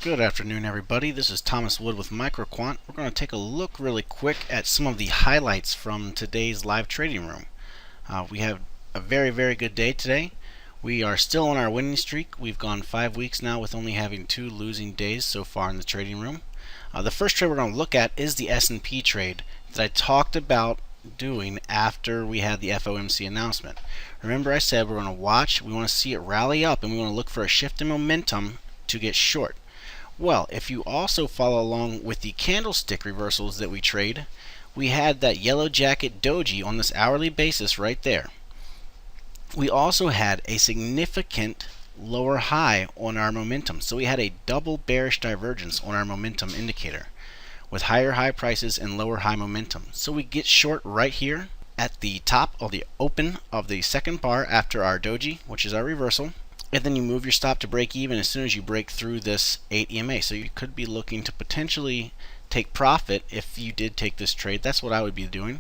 Good afternoon, everybody. This is Thomas Wood with Microquant. We're going to take a look really quick at some of the highlights from today's live trading room. We have a very good day today. We are still on our winning streak. We've gone 5 weeks now with only having 2 losing days so far in the trading room. The first trade we're going to look at is the S&P trade that I talked about doing after we had the FOMC announcement. Remember, I said we're going to watch, we want to see it rally up, and we want to look for a shift in momentum to get short. Well, if you also follow along with the candlestick reversals that we trade, we had that yellow jacket doji on this hourly basis right there. We also had a significant lower high on our momentum. So we had a double bearish divergence on our momentum indicator with higher high prices and lower high momentum. So we get short right here at the top of the open of the second bar after our doji, which is our reversal. And then you move your stop to break even as soon as you break through this 8 EMA. So you could be looking to potentially take profit if you did take this trade. That's what I would be doing.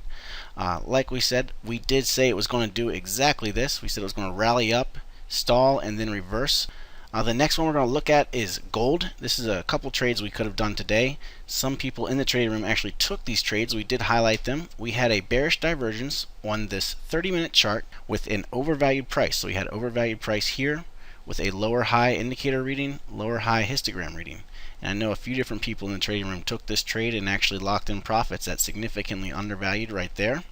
Like we said, we did say it was going to do exactly this. We said it was going to rally up, stall, and then reverse. The next one we're going to look at is gold. This is a couple trades we could have done today. Some people in the trading room actually took these trades. We did highlight them. We had a bearish divergence on this 30-minute chart with an overvalued price. So we had overvalued price here with a lower high indicator reading, lower high histogram reading. And I know a few different people in the trading room took this trade and actually locked in profits at significantly undervalued right there.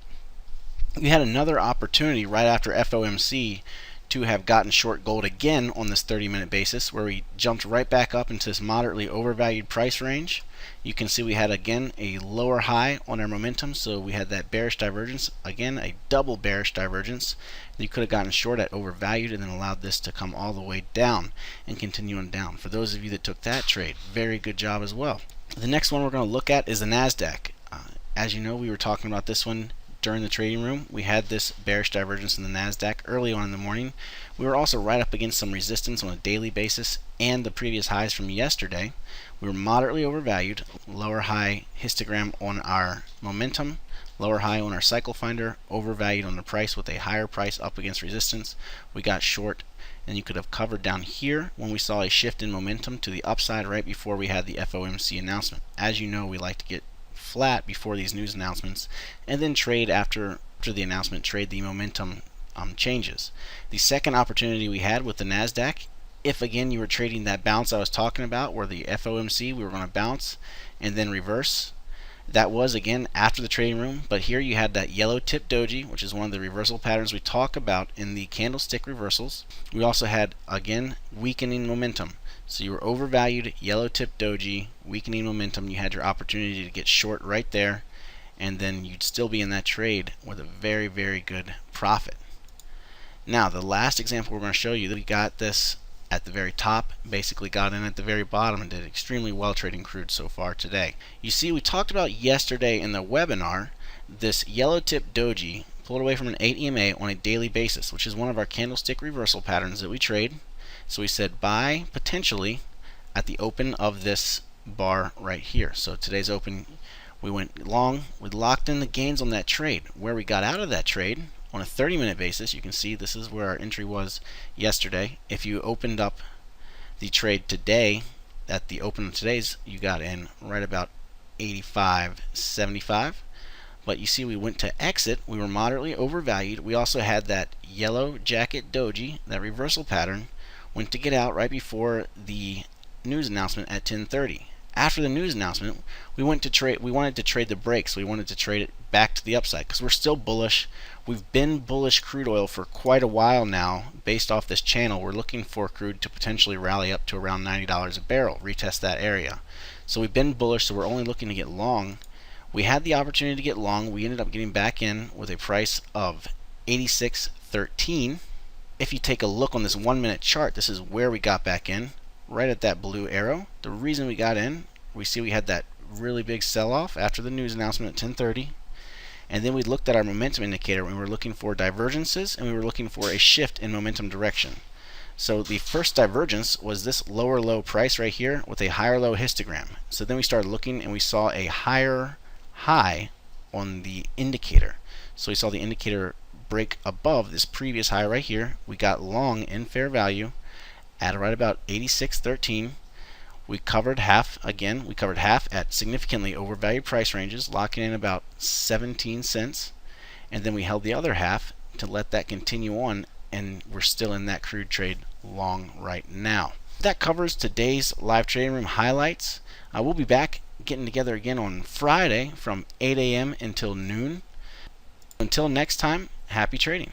We had another opportunity right after FOMC to have gotten short gold again on this 30-minute basis, where we jumped right back up into this moderately overvalued price range. You can see we had again a lower high on our momentum, so we had that bearish divergence, again a double bearish divergence. You could have gotten short at overvalued and then allowed this to come all the way down and continue on down. For those of you that took that trade, very good job as well. The next one we're going to look at is the Nasdaq. As you know, we were talking about this one during the trading room. We had this bearish divergence in the Nasdaq early on in the morning. We were also right up against some resistance on a daily basis and the previous highs from yesterday. We were moderately overvalued, lower high histogram on our momentum, lower high on our cycle finder, overvalued on the price with a higher price up against resistance. We got short, and you could have covered down here when we saw a shift in momentum to the upside right before we had the FOMC announcement. As you know, we like to get flat before these news announcements and then trade after the announcement, trade the momentum changes. The second opportunity we had with the Nasdaq, if again you were trading that bounce I was talking about where the FOMC we were going to bounce and then reverse, that was again after the trading room. But here you had that yellow tip doji, which is one of the reversal patterns we talk about in the candlestick reversals. We also had again weakening momentum. So you were overvalued, yellow tip doji, weakening momentum. You had your opportunity to get short right there, and then you'd still be in that trade with a very good profit. Now the last example we're going to show you, that we got this at the very top, basically got in at the very bottom and did extremely well trading crude so far today. You see, we talked about yesterday in the webinar this yellow tip doji pulled away from an 8 EMA on a daily basis, which is one of our candlestick reversal patterns that we trade. So we said buy potentially at the open of this bar right here. So today's open, we went long, we locked in the gains on that trade. Where we got out of that trade on a 30-minute basis, you can see this is where our entry was yesterday. If you opened up the trade today at the open of today's, you got in right about 85.75. But you see we went to exit, we were moderately overvalued. We also had that yellow jacket doji, that reversal pattern, went to get out right before the news announcement at 10:30. After the news announcement, we wanted to trade the breaks. We wanted to trade it back to the upside because we're still bullish. We've been bullish crude oil for quite a while now. Based off this channel, we're looking for crude to potentially rally up to around $90 a barrel, retest that area. So we've been bullish, so we're only looking to get long. We had the opportunity to get long. We ended up getting back in with a price of 86.13. If you take a look on this 1-minute chart, this is where we got back in, right at that blue arrow. The reason we got in, we see we had that really big sell-off after the news announcement at 10:30. And then we looked at our momentum indicator and we were looking for divergences and we were looking for a shift in momentum direction. So the first divergence was this lower low price right here with a higher low histogram. So then we started looking and we saw a higher high on the indicator. So we saw the indicator break above this previous high right here. We got long in fair value at right about 86.13. We covered half again. We covered half at significantly overvalued price ranges, locking in about 17 cents, and then we held the other half to let that continue on, and we're still in that crude trade long right now. That covers today's live trading room highlights. We'll be back getting together again on Friday from 8 a.m. until noon. Until next time, happy trading.